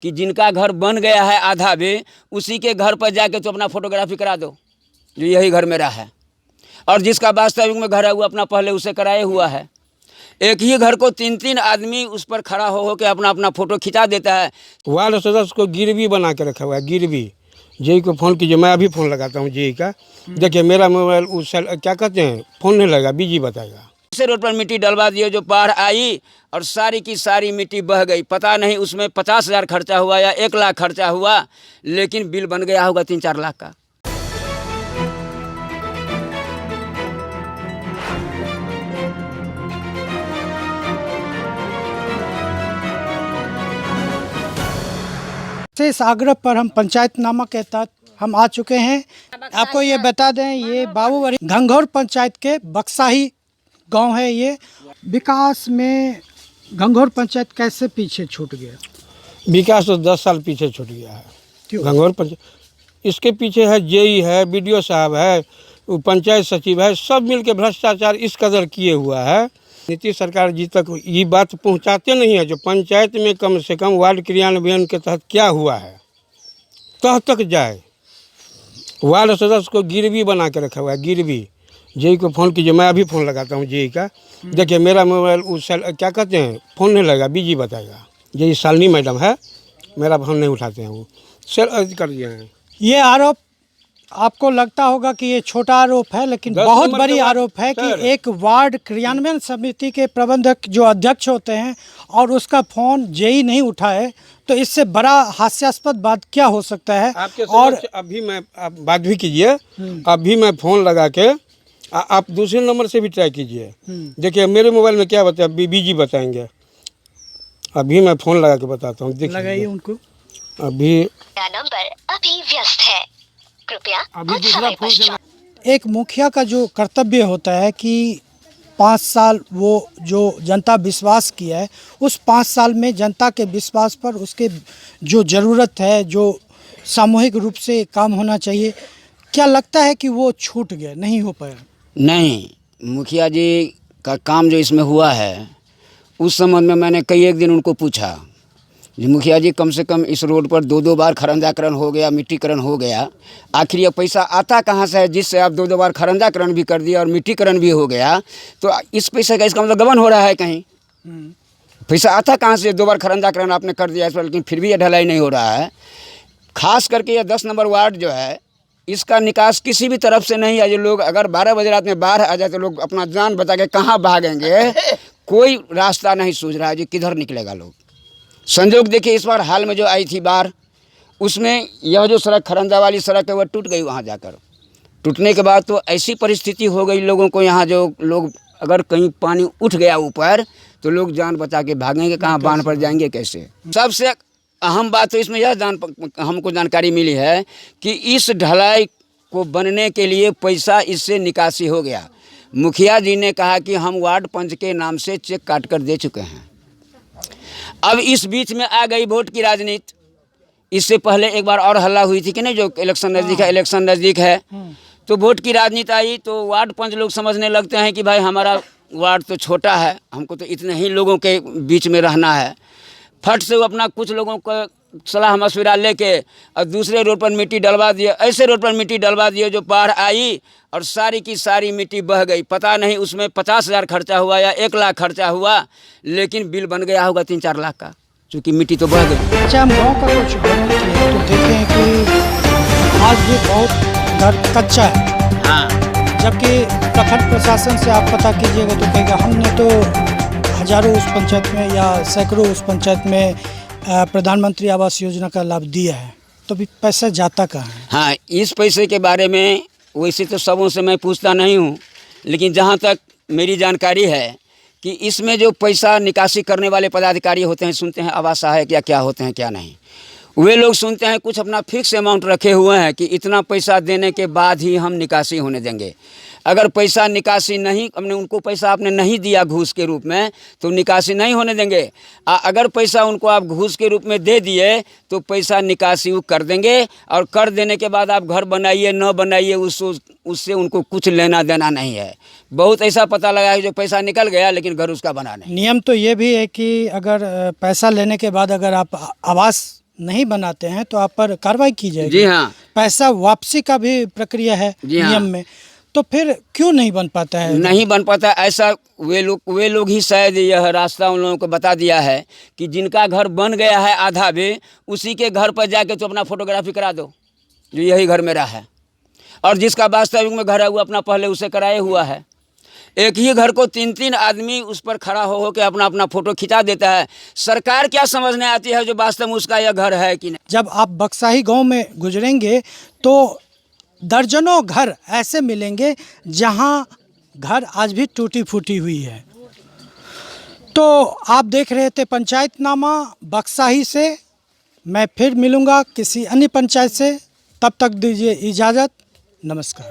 कि जिनका घर बन गया है आधा भी, उसी के घर पर जाके तो अपना फोटोग्राफी करा दो जो यही घर मेरा है, और जिसका वास्तविक में घर है वो अपना पहले उसे कराए हुआ है। एक ही घर को 3-3 आदमी उस पर खड़ा हो के अपना अपना फोटो खिंचा देता है। वार्ड सदस्य को गिरवी बना के रखा हुआ है, गिरवी। जेई को फ़ोन कीजिए, मैं अभी फ़ोन लगाता हूँ जेई का। देखिए मेरा मोबाइल उस क्या कहते हैं, फ़ोन नहीं लगा, बिजी बताएगा। इसे रोड पर मिट्टी डलवा दिए, जो बाढ़ आई और सारी की सारी मिट्टी बह गई। पता नहीं उसमें 50,000 खर्चा हुआ या 1 लाख खर्चा हुआ, लेकिन बिल बन गया होगा 3-4 लाख का। इस आग्रह पर हम पंचायतनामा के तहत हम आ चुके हैं। आपको ये बता दें, ये बाबूवरी घंघौर पंचायत के बक्साही गांव है। ये विकास में घंघौर पंचायत कैसे पीछे छूट गया? विकास तो 10 साल पीछे छूट गया है। क्यों? घंघौर पंचायत इसके पीछे है, जेई है, बीडीओ साहब है, पंचायत सचिव है, सब मिलके भ्रष्टाचार इस कदर किए हुआ है। नीतीश सरकार जी तक ये बात पहुंचाते नहीं है जो पंचायत में कम से कम वार्ड क्रियान्वयन के तहत क्या हुआ है, तह तक जाए। वार्ड सदस्य को गिरवी बना के रखा हुआ है, गिरवी। जेई को फ़ोन कीजिए, मैं अभी फ़ोन लगाता हूँ जेई का। देखिए मेरा मोबाइल उस क्या कहते हैं, फ़ोन नहीं लगा, बिजी बताएगा। जेई शालिनी मैडम है, मेरा फ़ोन नहीं उठाते हैं, वो सेल कर दिए हैं। ये आरोप आपको लगता होगा कि ये छोटा आरोप है, लेकिन 10 बहुत नंबर बड़ी के आरोप है कि सर। एक वार्ड क्रियान्वयन समिति के प्रबंधक जो अध्यक्ष होते हैं और उसका फ़ोन जेई नहीं उठाए, तो इससे बड़ा हास्यास्पद बात क्या हो सकता है? आपके और अभी मैं आप बात भी कीजिए, अभी मैं फ़ोन लगा के आप दूसरे नंबर से भी ट्राई कीजिए। देखिए मेरे मोबाइल में क्या बताया, बिजी बताएंगे। अभी मैं फ़ोन लगा के बताता हूँ, देखिए लगाइए उनको। अभी नंबर अभी व्यस्त है, कृपया अभी कुछ दूसरा समय फ़ोन से पश्चात। एक मुखिया का जो कर्तव्य होता है कि 5 साल वो जो जनता विश्वास किया है, उस 5 साल में जनता के विश्वास पर उसके जो ज़रूरत है, जो सामूहिक रूप से काम होना चाहिए, क्या लगता है कि वो छूट गया, नहीं हो पाया? नहीं, मुखिया जी का काम जो इसमें हुआ है, उस संबंध में मैंने कई एक दिन उनको पूछा जी मुखिया जी, कम से कम इस रोड पर 2-2 बार खरंजाकरण हो गया, मिट्टीकरण हो गया, आखिर ये पैसा आता कहाँ से है जिससे आप 2-2 बार खरंजाकरण भी कर दिया और मिट्टीकरण भी हो गया? तो इस पैसे का इसका मतलब गबन हो रहा है कहीं। पैसा आता कहाँ से? 2 बार खरंजाकरण आपने कर दिया इस पर, लेकिन फिर भी ये ढलाई नहीं हो रहा है। खास करके ये 10 नंबर वार्ड जो है, इसका निकास किसी भी तरफ से नहीं है। जो लोग अगर 12 बजे रात में बाढ़ आ जाए तो लोग अपना जान बचा के कहाँ भागेंगे, कोई रास्ता नहीं सूझ रहा है जी, किधर निकलेगा लोग। संजोग देखिए, इस बार हाल में जो आई थी बाढ़, उसमें यह जो सड़क खरंजा वाली सड़क है वह टूट गई। वहाँ जाकर टूटने के बाद तो ऐसी परिस्थिति हो गई लोगों को, यहाँ जो लोग अगर कहीं पानी उठ गया ऊपर तो लोग जान बचा के भागेंगे कहाँ, बांध पर जाएंगे कैसे? सबसे अहम बात तो इसमें यह हमको जानकारी मिली है कि इस ढलाई को बनने के लिए पैसा इससे निकासी हो गया। मुखिया जी ने कहा कि हम वार्ड पंच के नाम से चेक काट कर दे चुके हैं। अब इस बीच में आ गई वोट की राजनीति। इससे पहले एक बार और हल्ला हुई थी कि नहीं, जो इलेक्शन नज़दीक है, तो वोट की राजनीति आई तो वार्ड पंच लोग समझने लगते हैं कि भाई हमारा वार्ड तो छोटा है, हमको तो इतने ही लोगों के बीच में रहना है। फट से वो अपना कुछ लोगों को सलाह मशविरा लेके और दूसरे रोड पर मिट्टी डलवा दिए, ऐसे रोड पर मिट्टी डलवा दिए जो बाढ़ आई और सारी की सारी मिट्टी बह गई। पता नहीं उसमें 50,000 खर्चा हुआ या 1 लाख खर्चा हुआ, लेकिन बिल बन गया होगा 3-4 लाख का, चूँकि मिट्टी तो बह गई। अच्छा, हम गाँव का कुछ तो देखें कि आज भी बहुत घर कच्चा है। हाँ, जबकि प्रखंड प्रशासन से आप पता कीजिएगा तो कहेगा हमने तो हजारों उस पंचायत में या सैकड़ों उस पंचायत में प्रधानमंत्री आवास योजना का लाभ दिया है, तो भी पैसा जाता कहाँ है? हाँ, इस पैसे के बारे में वैसे तो सबों से मैं पूछता नहीं हूँ, लेकिन जहाँ तक मेरी जानकारी है कि इसमें जो पैसा निकासी करने वाले पदाधिकारी होते हैं, सुनते हैं आवास सहायक या क्या होते हैं क्या नहीं, वे लोग सुनते हैं कुछ अपना फिक्स अमाउंट रखे हुए हैं कि इतना पैसा देने के बाद ही हम निकासी होने देंगे। अगर पैसा निकासी नहीं, हमने उनको पैसा आपने नहीं दिया घूस के रूप में, तो निकासी नहीं होने देंगे। अगर पैसा उनको आप घूस के रूप में दे दिए तो पैसा निकासी वो कर देंगे, और कर देने के बाद आप घर बनाइए न बनाइए उससे उनको कुछ लेना देना नहीं है। बहुत ऐसा पता लगा है जो पैसा निकल गया लेकिन घर उसका बना नहीं। नियम तो ये भी है कि अगर पैसा लेने के बाद अगर आप आवास नहीं बनाते हैं तो आप पर कार्रवाई की जाएगी। जी हाँ। पैसा वापसी का भी प्रक्रिया है जी हाँ। नियम में, तो फिर क्यों नहीं बन पाता है? नहीं बन पाता ऐसा। वे लोग ही शायद यह रास्ता उन लोगों को बता दिया है कि जिनका घर बन गया है आधा भी, उसी के घर पर जाके तो अपना फोटोग्राफी करा दो, जो यही घर मेरा है। और जिसका वास्तविक में घर है वो अपना पहले उसे कराए हुआ है। एक ही घर को 3-3 आदमी उस पर खड़ा हो के अपना अपना फोटो खिंचा देता है। सरकार क्या समझने आती है जो वास्तव में उसका यह घर है कि नहीं। जब आप बक्साही गांव में गुजरेंगे तो दर्जनों घर ऐसे मिलेंगे जहां घर आज भी टूटी फूटी हुई है। तो आप देख रहे थे पंचायतनामा बक्साही से। मैं फिर मिलूंगा किसी अन्य पंचायत से, तब तक दीजिए इजाज़त। नमस्कार।